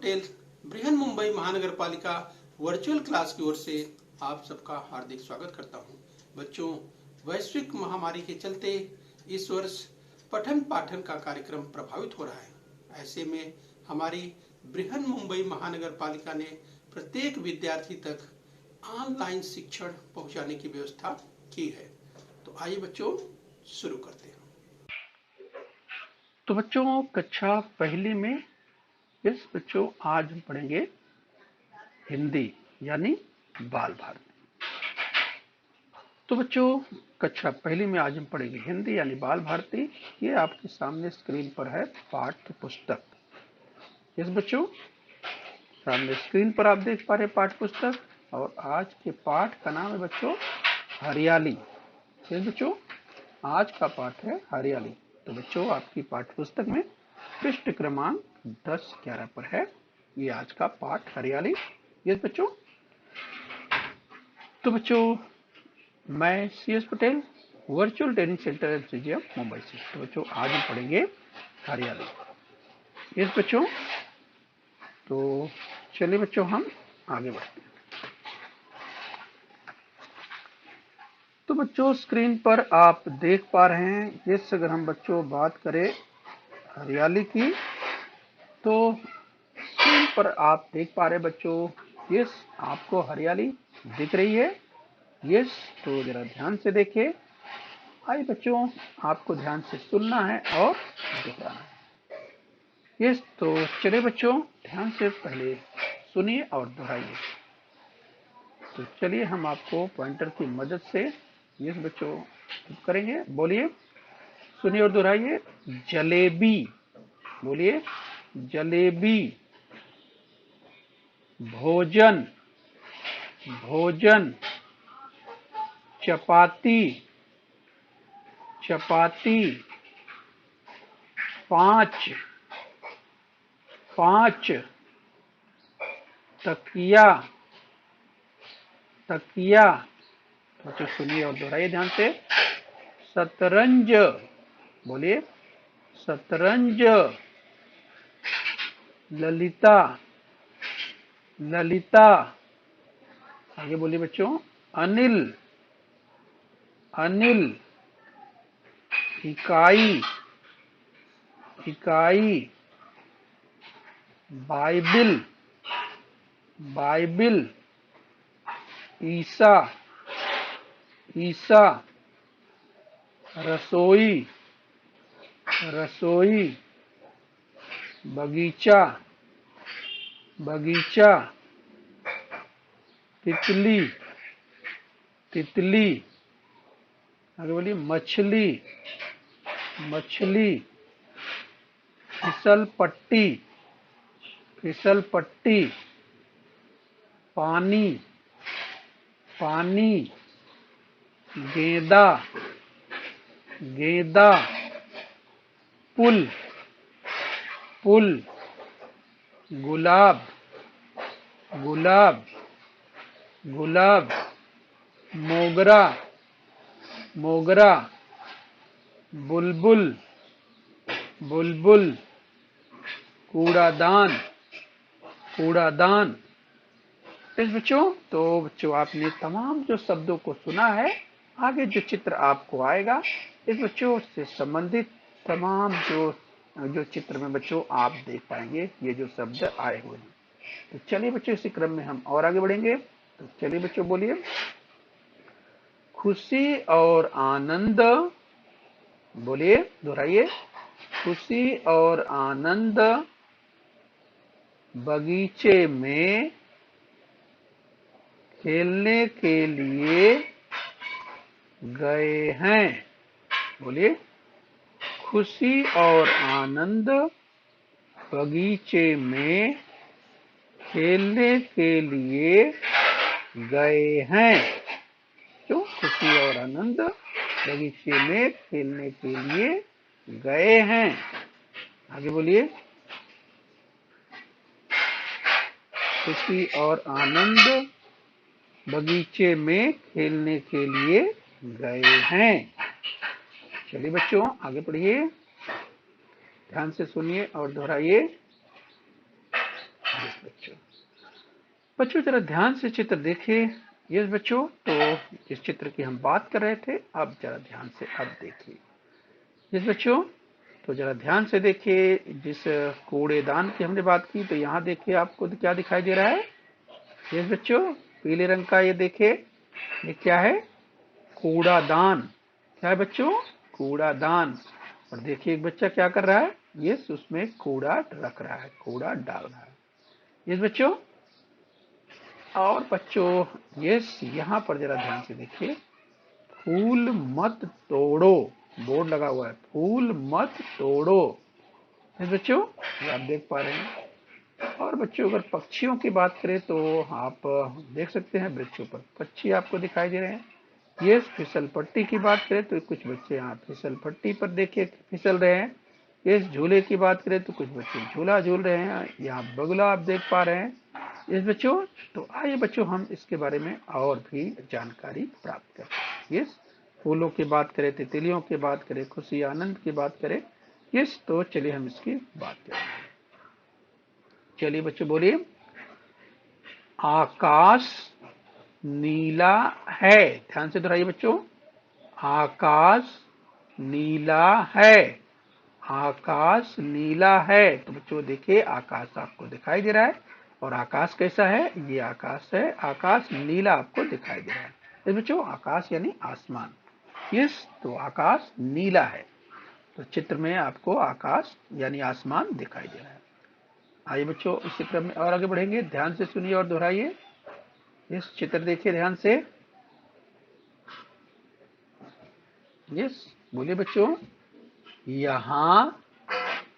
पटेल बृहन मुंबई महानगर पालिका virtual class की ओर से आप सबका हार्दिक स्वागत करता हूं। बच्चों, वैश्विक महामारी के चलते इस वर्ष पठन पाठन का कार्यक्रम प्रभावित हो रहा है। ऐसे में हमारी बृहन मुंबई महानगर पालिका ने प्रत्येक विद्यार्थी तक ऑनलाइन शिक्षण पहुंचाने की व्यवस्था की है। तो आइए बच्चों शुरू करते हैं। तो बच्चों, कक्षा पहली में बच्चों आज हम पढ़ेंगे हिंदी यानी बाल भारती। तो बच्चों, कक्षा पहली में आज हम पढ़ेंगे हिंदी यानी बाल भारती। ये आपके सामने स्क्रीन पर है पाठ्य पुस्तक। यस बच्चों, सामने स्क्रीन पर आप देख पा रहे हैं पाठ्य पुस्तक, और आज के पाठ का नाम है बच्चों हरियाली। यस बच्चों, आज का पाठ है हरियाली। तो बच्चों, आपकी पाठ्य पुस्तक में पृष्ठ क्रमांक 10-11 पर है ये आज का पाठ हरियाली। यस बच्चों, तो बच्चों मैं CS Patel virtual training centre MCGM Mumbai से। तो बच्चों आज हम पढ़ेंगे हरियाली। यस बच्चों, तो चलिए बच्चों हम आगे बढ़ते हैं। तो बच्चों स्क्रीन पर आप देख पा रहे हैं, यस अगर हम बच्चों बात करें हरियाली की, तो स्क्रीन पर आप देख पा रहे हैं बच्चों, यस आपको हरियाली दिख रही है। यस, तो जरा ध्यान से देखिए। आइए बच्चों, आपको ध्यान से सुनना है और दोहराना है। यस, तो चलिए बच्चों ध्यान से पहले सुनिए और दोहराइए। तो चलिए हम आपको पॉइंटर की मदद से यस बच्चों करेंगे। बोलिए, सुनिए और दोहराइए। जलेबी, बोलिए जलेबी। भोजन, भोजन। चपाती, चपाती। 5, 5। तकिया, तकिया। बच्चों सुनिए और दोहराइए ध्यान से। शतरंज, बोलिए शतरंज। ललिता, ललिता। आगे बोलिए बच्चों। अनिल, अनिल। इकाई, इकाई। Bible, Bible. ईसा, ईसा। रसोई, रसोई। बगीचा, बगीचा। तितली, तितली। आगे बोलिए मछली, मछली। फिसल पट्टी, फिसल पट्टी। पानी, पानी। गेंदा, गेंदा। पुल, पुल। गुलाब, गुलाब, गुलाब। मोगरा, मोगरा। बुलबुल, बुलबुल। कूड़ादान, कूड़ादान। इस बच्चों, तो बच्चों आपने तमाम जो शब्दों को सुना है, आगे जो चित्र आपको आएगा इस बच्चों से संबंधित तमाम जो चित्र में बच्चों आप देख पाएंगे ये जो शब्द आए हुए हैं। तो चलिए बच्चों इसी क्रम में हम और आगे बढ़ेंगे। तो चलिए बच्चों बोलिए। खुशी और आनंद, बोलिए दोहराइए। खुशी और आनंद बगीचे में खेलने के लिए गए हैं। बोलिए, खुशी और आनंद बगीचे में खेलने के लिए गए हैं। क्यों? खुशी और आनंद बगीचे में खेलने के लिए गए हैं। आगे बोलिए। खुशी और आनंद बगीचे में खेलने के लिए गए हैं। चलिए बच्चों आगे पढ़िए, ध्यान से सुनिए और दोहराइए। यस बच्चों, बच्चों जरा ध्यान से चित्र देखिए। यस बच्चों, तो जिस चित्र की हम बात कर रहे थे, अब जरा ध्यान से अब देखिए। यस बच्चों, तो जरा ध्यान से देखिए, जिस कूड़ेदान की हमने बात की, तो यहाँ देखिए आपको क्या दिखाई दे रहा है। यस बच्चों, पीले रंग का ये देखिए, ये क्या है? कूड़ादान। क्या है बच्चों? कूड़ादान। और देखिए एक बच्चा क्या कर रहा है, यस उसमें कूड़ा रख रहा है, कूड़ा डाल रहा है। यस बच्चों, और बच्चों यस यहाँ पर जरा ध्यान से देखिए, फूल मत तोड़ो, बोर्ड लगा हुआ है, फूल मत तोड़ो। यस बच्चों, ये आप देख पा रहे हैं। और बच्चों अगर पक्षियों की बात करें तो आप देख सकते हैं वृक्षों पर पक्षी आपको दिखाई दे रहे हैं। ये फिसल पट्टी की बात करें तो कुछ बच्चे यहाँ फिसल पट्टी पर देखिए फिसल रहे हैं। ये झूले की बात करें तो कुछ बच्चे झूला झूल रहे हैं, यहाँ बगुला आप देख पा रहे हैं। इस बच्चों, तो आइए बच्चों हम इसके बारे में और भी जानकारी प्राप्त करते हैं। यस, फूलों की बात करें, तितलियों की बात करें, खुशी आनंद की बात करें, यस तो चलिए हम इसकी बात करें। चलिए बच्चों बोलिए, आकाश नीला है। ध्यान से दोहराइए बच्चों, आकाश नीला है। आकाश नीला है। तो बच्चों देखिए आकाश आपको दिखाई दे रहा है, और आकाश कैसा है? ये आकाश है, आकाश नीला आपको दिखाई दे रहा है। तो बच्चों आकाश यानी आसमान। यस, तो आकाश नीला है। तो चित्र में आपको आकाश यानी आसमान दिखाई दे रहा है। आइए बच्चों इसी क्रम में और आगे बढ़ेंगे, ध्यान से सुनिए और दोहराइए। इस चित्र देखिए ध्यान से। यस, बोलिए बच्चों, यहाँ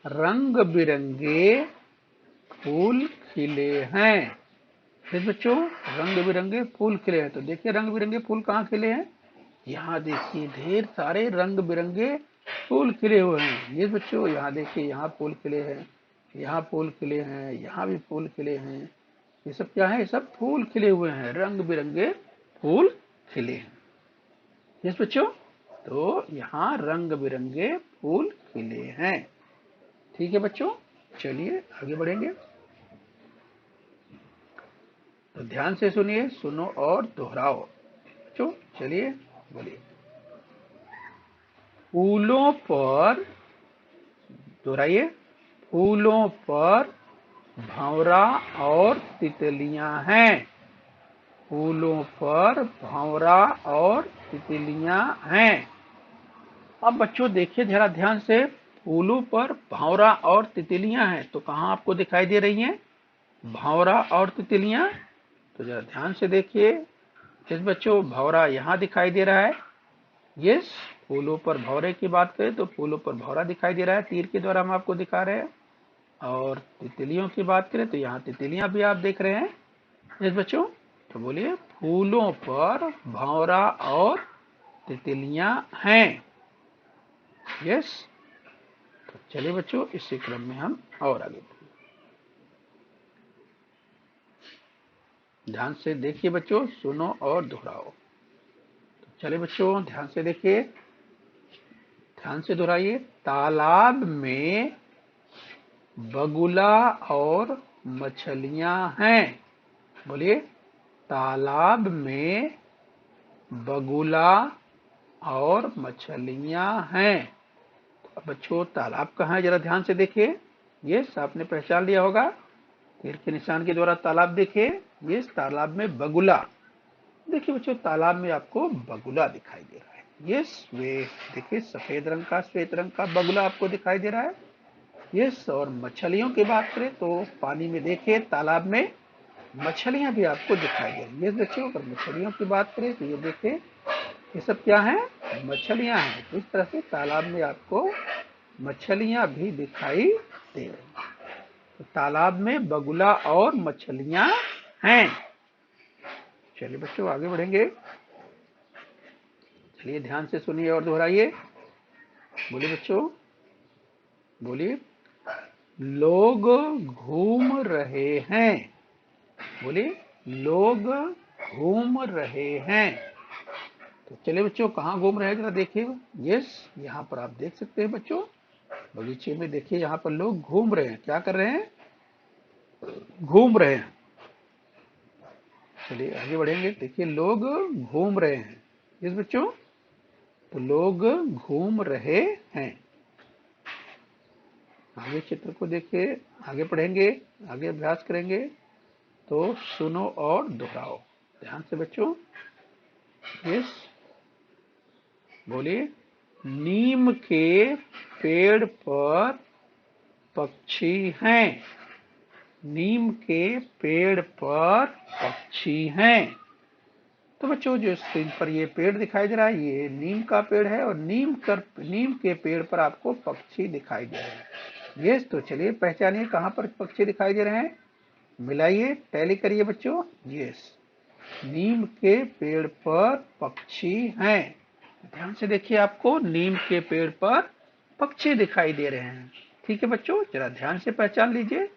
रंग बिरंगे फूल खिले हैं। यस बच्चों, रंग बिरंगे फूल खिले हैं। तो देखिए रंग बिरंगे फूल कहाँ खिले हैं? यहाँ देखिए ढेर सारे रंग बिरंगे फूल खिले हुए हैं। ये बच्चों यहाँ देखिए, यहाँ फूल खिले हैं, यहाँ फूल खिले हैं, यहाँ भी फूल खिले हैं। ये सब क्या है? ये सब फूल खिले हुए हैं, रंग बिरंगे फूल खिले हैं। यस बच्चों, तो यहाँ रंग बिरंगे फूल खिले हैं। ठीक है बच्चों, चलिए आगे बढ़ेंगे। तो ध्यान से सुनिए, सुनो और दोहराओ। बच्चों चलिए बोलिए, फूलों पर, दोहराइए, फूलों पर भंवरा और तितलियां हैं। फूलों पर भंवरा और तितलियां हैं। अब बच्चों देखिए जरा ध्यान से, फूलों पर भंवरा और तितलियां हैं, तो कहाँ आपको दिखाई दे रही हैं भंवरा और तितलियां? तो जरा ध्यान से देखिए। इस बच्चों भंवरा यहाँ दिखाई दे रहा है। यस, फूलों पर भंवरे की बात करें तो फूलों पर भंवरा दिखाई दे रहा है, तीर के द्वारा हम आपको दिखा रहे हैं। और तितलियों की बात करें तो यहाँ तितलियां भी आप देख रहे हैं। यस बच्चों, तो बोलिए फूलों पर भंवरा और तितलियां हैं। यस, तो चलिए बच्चों इसी क्रम में हम और आगे बढ़ें। ध्यान से देखिए बच्चों, सुनो और दोहराओ। तो चलिए बच्चों ध्यान से देखिए, ध्यान से दोहराइए, तालाब में बगुला और मछलियां हैं। बोलिए, तालाब में बगुला और मछलियां हैं। तो बच्चों तालाब कहाँ है जरा ध्यान से देखिए। यस, आपने पहचान लिया होगा, तीर के निशान के द्वारा तालाब देखिए। यस, तालाब में बगुला। देखिए बच्चों तालाब में आपको बगुला दिखाई दे रहा है। यस, वे देखिए सफेद रंग का, श्वेत रंग का बगुला आपको दिखाई दे रहा है। यस, और मछलियों की बात करें तो पानी में देखिए तालाब में मछलियां भी आपको दिखाई दे रही है। यस बच्चों, अगर मछलियों की बात करें तो ये देखिए ये सब क्या है? मछलियां हैं। तो इस तरह से तालाब में आपको मछलियां भी दिखाई दे रही हैं। तो तालाब में बगुला और मछलियां हैं। चलिए बच्चों आगे बढ़ेंगे। चलिए ध्यान से सुनिए और दोहराइए। बोलिए बच्चों, बोलिए, लोग घूम रहे हैं। बोलिए, लोग घूम रहे हैं। तो चलिए बच्चों कहाँ घूम रहे हैं जरा देखिए। यस, यहाँ पर आप देख सकते हैं बच्चों, बगीचे में देखिए यहाँ पर लोग घूम रहे हैं। क्या कर रहे हैं? घूम रहे हैं। चलिए आगे बढ़ेंगे। देखिए लोग घूम रहे हैं। यस बच्चों, तो लोग घूम रहे हैं। आगे चित्र को देखिए, आगे पढ़ेंगे, आगे अभ्यास करेंगे। तो सुनो और दोहराओ ध्यान से बच्चों। यस, बोलिए। नीम के पेड़ पर पक्षी हैं। नीम के पेड़ पर पक्षी हैं। तो बच्चों जो स्क्रीन पर ये पेड़ दिखाई दे रहा है, ये नीम का पेड़ है और नीम के पेड़ पर आपको पक्षी दिखाई दे रहे हैं। यस, तो चलिए पहचानिए कहाँ पर पक्षी दिखाई दे रहे हैं। मिलाइए, टैली करिए बच्चों। यस, नीम के पेड़ पर पक्षी हैं। ध्यान से देखिए, आपको नीम के पेड़ पर पक्षी दिखाई दे रहे हैं। ठीक है बच्चों, जरा ध्यान से पहचान लीजिए,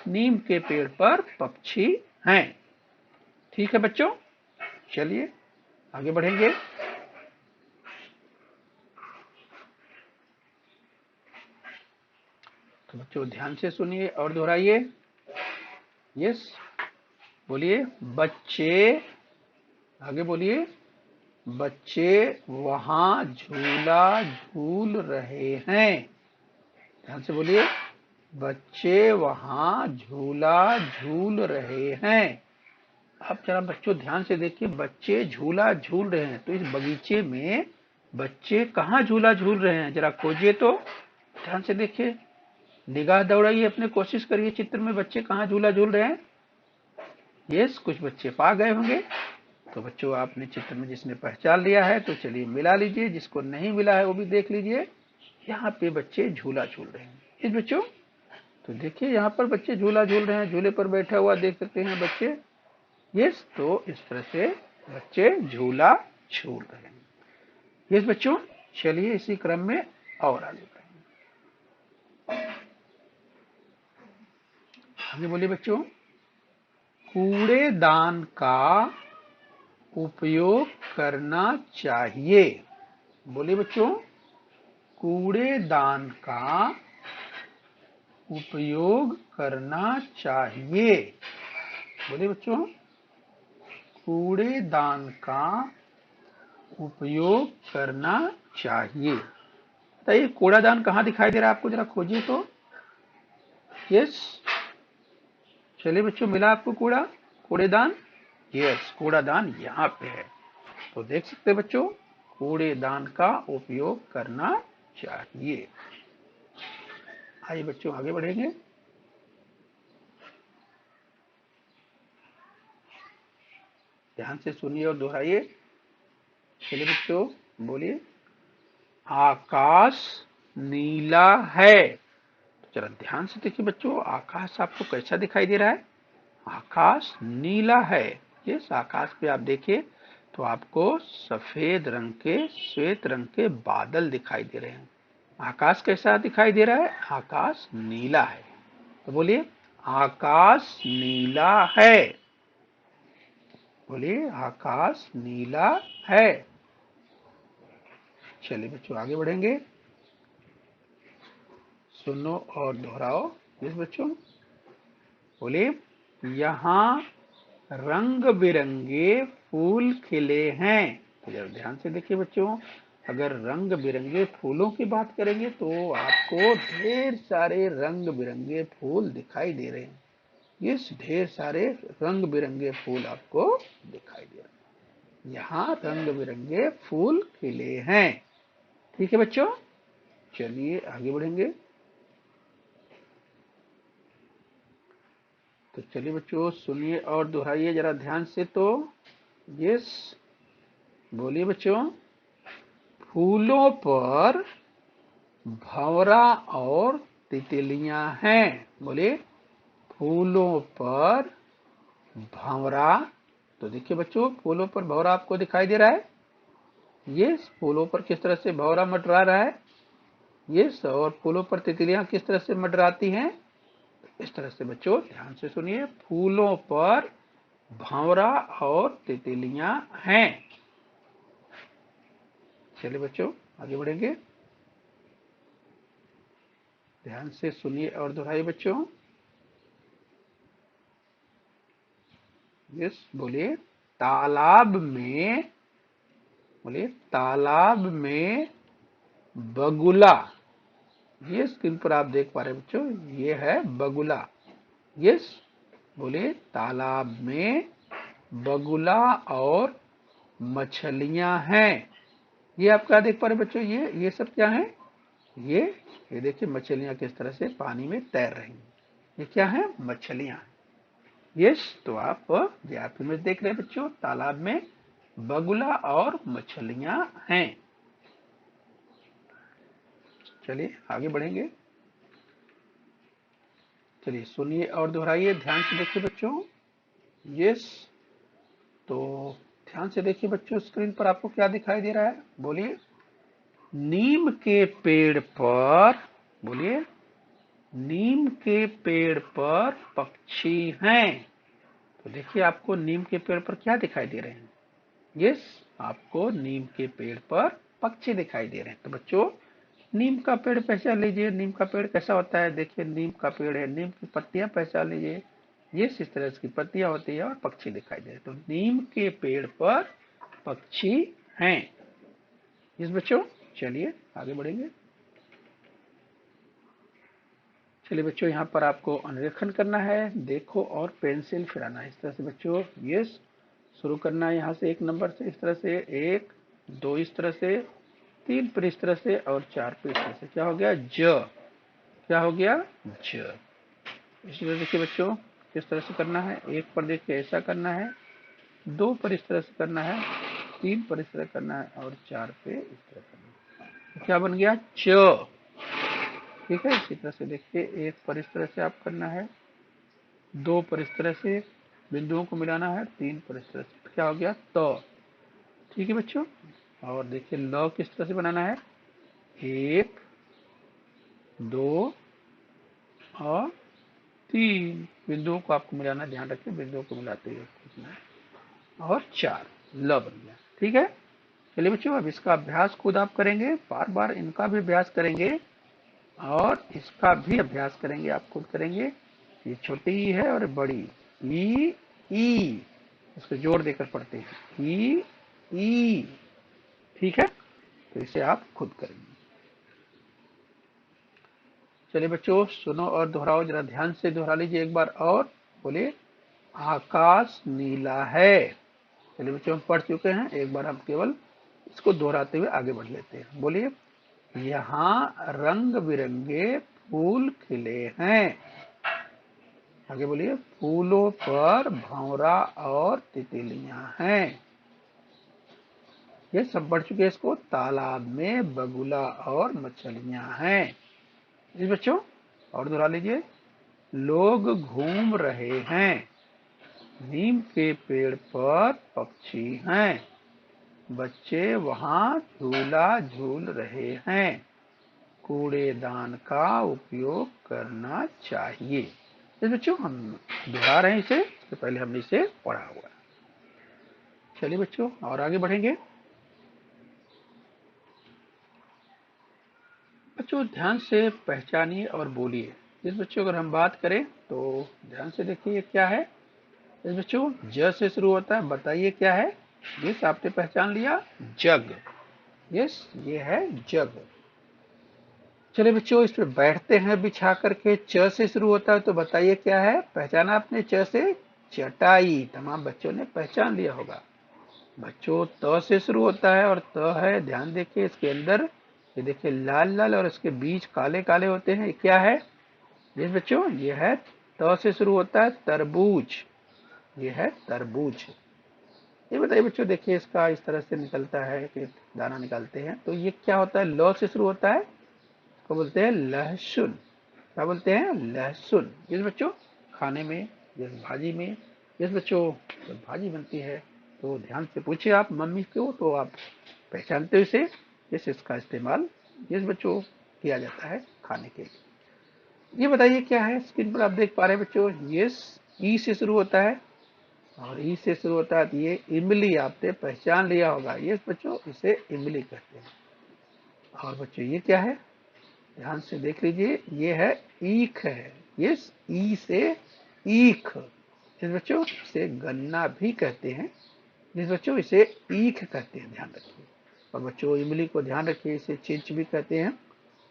नीम के पेड़ पर पक्षी हैं। ठीक है बच्चों, चलिए आगे बढ़ेंगे। तो बच्चों ध्यान से सुनिए और दोहराइए। यस, बोलिए। बच्चे, आगे बोलिए। बच्चे वहां झूला झूल रहे हैं। ध्यान से बोलिए। बच्चे वहां झूला झूल रहे हैं। अब जरा बच्चों ध्यान से देखिए, बच्चे झूला झूल रहे हैं, तो इस बगीचे में बच्चे कहाँ झूला झूल रहे हैं, जरा खोजिए तो। ध्यान से देखिए, निगाह दौड़ाइए अपने, कोशिश करिए चित्र में बच्चे कहाँ झूला झूल रहे हैं। यस, कुछ बच्चे पा गए होंगे। तो बच्चों आपने चित्र में जिसने पहचान लिया है तो चलिए मिला लीजिए, जिसको नहीं मिला है वो भी देख लीजिए। यहाँ पे बच्चे झूला झूल रहे हैं। इस बच्चों, तो देखिए यहाँ पर बच्चे झूला झूल रहे हैं, झूले पर बैठा हुआ देख सकते हैं बच्चे। यस, तो इस तरह से बच्चे झूला झूल रहे हैं। यस बच्चों, चलिए इसी क्रम में और आगे बढ़ेंगे। आगे बोलिए बच्चों। कूड़ेदान का उपयोग करना चाहिए। बोलिए बच्चों। कूड़ेदान का उपयोग करना चाहिए। बोलिए बच्चों। कूड़ेदान का उपयोग करना चाहिए। बताइए कूड़ादान कहाँ दिखाई दे रहा है आपको, जरा खोजिए तो। यस, चलिए बच्चों, मिला आपको कूड़ेदान। यस, कूड़ादान यहाँ पे है। तो देख सकते हैं बच्चों, कूड़ेदान का उपयोग करना चाहिए। आइए बच्चों आगे बढ़ेंगे। ध्यान से सुनिए और दोहराइए। चलिए बच्चों, बोलिए। आकाश नीला है। तो जरा ध्यान से देखिए बच्चों, आकाश आपको कैसा दिखाई दे रहा है। आकाश नीला है। इस आकाश पे आप देखिए तो आपको सफेद रंग के, श्वेत रंग के बादल दिखाई दे रहे हैं। आकाश कैसा दिखाई दे रहा है, आकाश नीला है। तो बोलिए आकाश नीला है। बोलिए आकाश नीला है। चलिए बच्चों आगे बढ़ेंगे। सुनो और दोहराओ। यस बच्चों, बोलिए। यहाँ रंग बिरंगे फूल खिले हैं। तो जरा ध्यान से देखिए बच्चों, अगर रंग बिरंगे फूलों की बात करेंगे तो आपको ढेर सारे रंग बिरंगे फूल दिखाई दे रहे हैं। यस, ढेर सारे रंग बिरंगे फूल आपको दिखाई दे रहे हैं। यहाँ रंग बिरंगे फूल खिले हैं। ठीक है बच्चों, चलिए आगे बढ़ेंगे। तो चलिए बच्चों सुनिए और दोहराइए जरा ध्यान से तो। यस, बोलिए बच्चों। फूलों पर भंवरा और तितलियां हैं। बोलिए फूलों पर भंवरा। तो देखिए बच्चों, फूलों पर भंवरा आपको दिखाई दे रहा है। ये फूलों पर किस तरह से भंवरा मंडरा रहा है। ये और फूलों पर तितलियां किस तरह से मंडराती हैं। इस तरह से बच्चों ध्यान से सुनिए, फूलों पर भंवरा और तितलियां हैं। चलिए बच्चों आगे बढ़ेंगे। ध्यान से सुनिए और दोहराइए बच्चों। यस, बोलिए तालाब में, बोलिए तालाब में बगुला। ये स्क्रीन पर आप देख पा रहे हैं बच्चों, ये है बगुला। यस, बोलिए तालाब में बगुला और मछलियां हैं। ये आप क्या देख पा रहे हैं बच्चों, ये सब क्या है, ये देखिए मछलियां किस तरह से पानी में तैर रही हैं। ये क्या है, मछलियां। यस, तो आप आपकी में देख रहे हैं बच्चों, तालाब में बगुला और मछलियां हैं। चलिए आगे बढ़ेंगे। चलिए सुनिए और दोहराइए, ध्यान से देखिए बच्चों। यस, तो ध्यान से देखिए बच्चों, स्क्रीन पर आपको क्या दिखाई दे रहा है, बोलिए नीम के पेड़ पर, बोलिए नीम के पेड़ पर पक्षी हैं। तो देखिए आपको नीम के पेड़ पर क्या दिखाई दे रहे हैं, यस, आपको नीम के पेड़ पर पक्षी दिखाई दे रहे हैं। तो बच्चों नीम का पेड़ पहचान लीजिए, नीम का पेड़ कैसा होता है, देखिए नीम का पेड़ है, नीम की पत्तियां पहचान लीजिए, ये इस तरह की पत्तियां होती है और पक्षी दिखाई दे रहे हैं। तो नीम के पेड़ पर पक्षी हैं। इस बच्चों चलिए आगे बढ़ेंगे। चलिए बच्चों यहाँ पर आपको अनुरेखण करना है, देखो और पेंसिल फिराना है इस तरह से बच्चों। ये शुरू करना है यहाँ से 1 नंबर से, इस तरह से 1 2 इस तरह से, 3 पर इस तरह से और 4 पर इस तरह से। क्या हो गया, ज, क्या हो गया, ज। इसी तरह देखिए बच्चों किस तरह से करना है, 1 पर देखिए ऐसा करना है, 2 पर इस तरह से करना है, 3 पर इस तरह करना है और 4 पे इस तरह करना है। क्या बन गया, च। ठीक है, इसी तरह से देखिए 1 पर इस तरह से आप करना है, 2 पर इस तरह से बिंदुओं को मिलाना है, 3 पर इस तरह से। क्या हो गया, त। ठीक है बच्चों, और देखिए ल किस तरह से बनाना है, 1 2 और 3 बिंदुओं को आपको मिलाना, ध्यान रखिए बिंदुओं को मिलाते हुए खींचना है, और 4 ल बन गया। ठीक है, चलिए बच्चों अब इसका अभ्यास खुद आप करेंगे, बार बार इनका भी अभ्यास करेंगे और इसका भी अभ्यास करेंगे, आप खुद करेंगे। ये छोटी ई है और बड़ी ई, इसको जोड़ देकर पढ़ते हैं, ई। ठीक है, तो इसे आप खुद करेंगे। चलिए बच्चों सुनो और दोहराओ, जरा ध्यान से दोहरा लीजिए एक बार और, बोलिए आकाश नीला है। चलिए बच्चों हम पढ़ चुके हैं, एक बार हम केवल इसको दोहराते हुए आगे बढ़ लेते हैं। बोलिए यहाँ रंग बिरंगे फूल खिले हैं। आगे बोलिए फूलों पर भंवरा और तितलियां हैं। ये सब बढ़ चुके हैं, इसको तालाब में बगुला और मछलियां हैं। इस बच्चों और दोहरा लीजिए, लोग घूम रहे हैं, नीम के पेड़ पर पक्षी हैं, बच्चे वहां झूला झूल रहे हैं, कूड़ेदान का उपयोग करना चाहिए। इस बच्चों हम दोहरा रहे हैं इसे, इससे पहले हमने इसे पढ़ा हुआ है। चलिए बच्चों और आगे बढ़ेंगे। बच्चों ध्यान से पहचानिए और बोलिए। इस बच्चों अगर हम बात करें तो ध्यान से देखिए क्या है, इस बच्चों ज से शुरू होता है, बताइए क्या है, यस आपने पहचान लिया, जग। यस ये है जग। चलिए बच्चों इस पे बैठते हैं बिछा करके, च से शुरू होता है, तो बताइए क्या है, पहचाना आपने, च से चटाई। तमाम बच्चों ने पहचान लिया होगा। बच्चों त से शुरू होता है और त है, ध्यान देखिए इसके अंदर, ये देखिए लाल लाल और इसके बीज काले काले होते हैं, ये क्या है, ये बच्चों ये है, त से शुरू होता है तरबूज, ये है तरबूज। ये बताइए बच्चों, देखिए इसका इस तरह से निकलता है कि दाना निकालते हैं, तो ये क्या होता है, ल से शुरू होता है, इसको बोलते हैं लहसुन। क्या बोलते हैं, लहसुन। जिस बच्चों खाने में, जिस भाजी में, जिस बच्चों जब भाजी बनती है तो ध्यान से पूछिए आप मम्मी को, तो आप पहचानते हो इसे, जिस इसका इस्तेमाल जिस बच्चों किया जाता है खाने के लिए। ये बताइए क्या है, स्क्रीन पर आप देख पा रहे हैं बच्चों, ये ई से शुरू होता है और ई से शुरू होता है, तो ये इमली आपने पहचान लिया होगा, ये बच्चों इसे इमली कहते हैं। और बच्चों ये क्या है, ध्यान से देख लीजिए, ये है ईख है, यस ई से ईख। जिस बच्चों इसे गन्ना भी कहते हैं, जिस बच्चों इसे ईख कहते हैं, ध्यान रखिए। और बच्चों इमली को ध्यान रखिए, इसे चिंच भी कहते हैं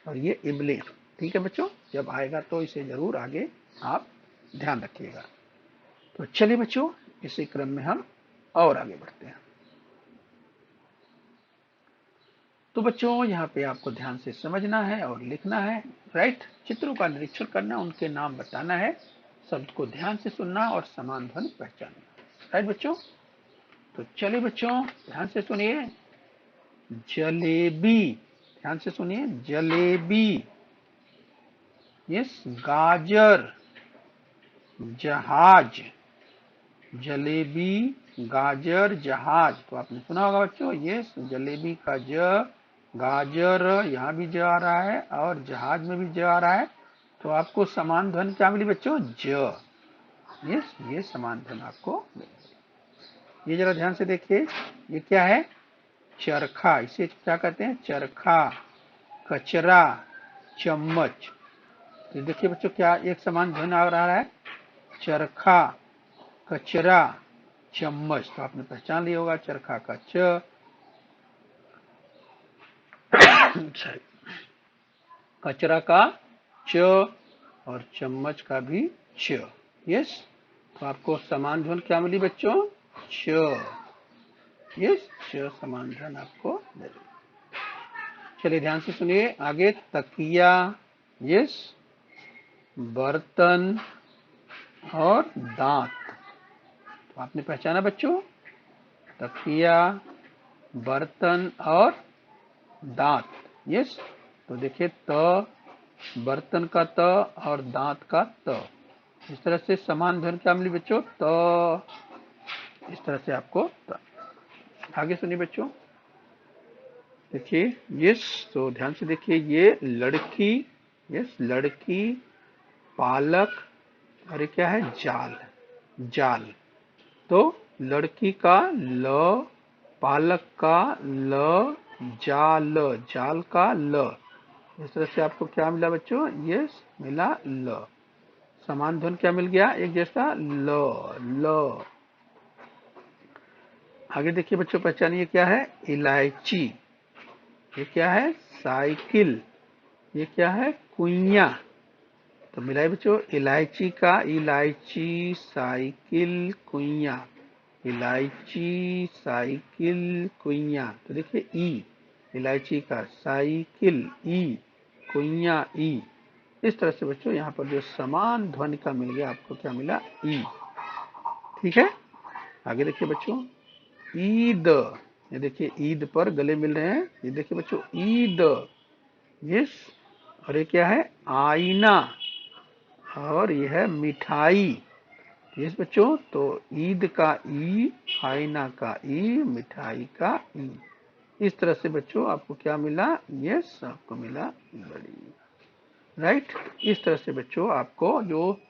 और ये इमली। ठीक है बच्चों, जब आएगा तो इसे जरूर आगे आप ध्यान रखिएगा। तो चलिए बच्चों, इसी क्रम में हम और आगे बढ़ते हैं। तो बच्चों यहाँ पे आपको ध्यान से समझना है और लिखना है, राइट। चित्रों का निरीक्षण करना, उनके नाम बताना है, शब्द को ध्यान से सुनना और समान ध्वनि पहचानना, राइट बच्चों। तो चलिए बच्चों ध्यान से सुनिए। जलेबी, ध्यान से सुनिए, जलेबी। यस, गाजर, जहाज। जलेबी, गाजर, जहाज। तो आपने सुना होगा बच्चों, यस, जलेबी का ज, गाजर यहाँ भी ज आ रहा है और जहाज में भी ज आ रहा है। तो आपको समान ध्वनि क्या मिली बच्चों? ज। यस, ये समान ध्वनि आपको मिली। ये जरा ध्यान से देखिए, ये क्या है? चरखा। इसे क्या कहते हैं? चरखा। कचरा, चम्मच। तो देखिए बच्चों, क्या एक समान ध्वनि आ रहा है? चरखा, कचरा, चम्मच। तो आपने पहचान लिया होगा, चरखा का च, कचरा का च और चम्मच का भी च। यस, तो आपको समान ध्वनि क्या मिली बच्चों? च। यस, च समान ध्वनि आपको मिली। चलिए ध्यान से सुनिए आगे। तकिया, यस, बर्तन और दांत। तो आपने पहचाना बच्चों, तकिया, बर्तन और दांत। यस, तो देखिए त, बर्तन का त और दांत का त। इस तरह से समान ध्वनि क्या मिली बच्चों? त। इस तरह से आपको त। आगे सुनिए बच्चों, देखिए, यस, तो ध्यान से देखिए, ये लड़की, यस, लड़की, पालक और ये क्या है? जाल। जाल। तो लड़की का ल, पालक का ल, जाल, जाल का ल। इस तरह से आपको क्या मिला बच्चों? यस, मिला ल। समान ध्वनि क्या मिल गया? एक जैसा ल, ल। आगे देखिए बच्चों, पहचानिए क्या है? इलायची। ये क्या है? साइकिल। ये क्या है? कुइया। तो मिलाइए बच्चों, इलायची का इलायची, साइकिल, कुइया। इलायची, साइकिल, कुइया। तो देखिए ई, इलायची का साइकिल ई, कुइया ई। इस तरह से बच्चों यहाँ पर जो समान ध्वनि का मिल गया, आपको क्या मिला? ई। ठीक है, आगे देखिए बच्चों, ईद। ये देखिए, ईद पर गले मिल रहे हैं। ये देखिए बच्चों, ईद। यस, और ये क्या है? आईना। और यह है मिठाई। यस बच्चों, तो ईद का ई, आईना का ई, मिठाई का ई। इस तरह से बच्चों आपको क्या मिला? यस, आपको मिला बड़ी, राइट। इस तरह से बच्चों आपको जो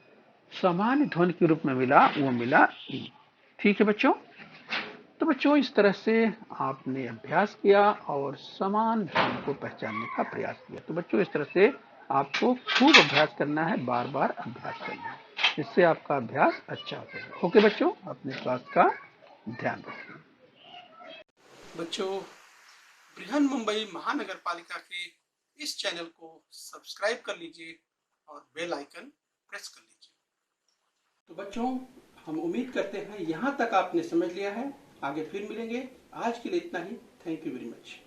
सामान्य ध्वनि के रूप में मिला, वो मिला ई। ठीक है बच्चों, तो बच्चों इस तरह से आपने अभ्यास किया और समान ध्वनि को पहचानने का प्रयास किया। तो बच्चों इस तरह से आपको खूब अभ्यास करना है, बार बार अभ्यास करना है, इससे आपका अभ्यास अच्छा हो जाएगा। ओके बच्चों, अपने स्वास्थ्य का ध्यान रखिए। बच्चों, बृहन मुंबई महानगर पालिका के इस चैनल को सब्सक्राइब कर लीजिए और बेल आइकन प्रेस कर लीजिए। तो बच्चों, हम उम्मीद करते हैं यहाँ तक आपने समझ लिया है। आगे फिर मिलेंगे। आज के लिए इतना ही। Thank you very much.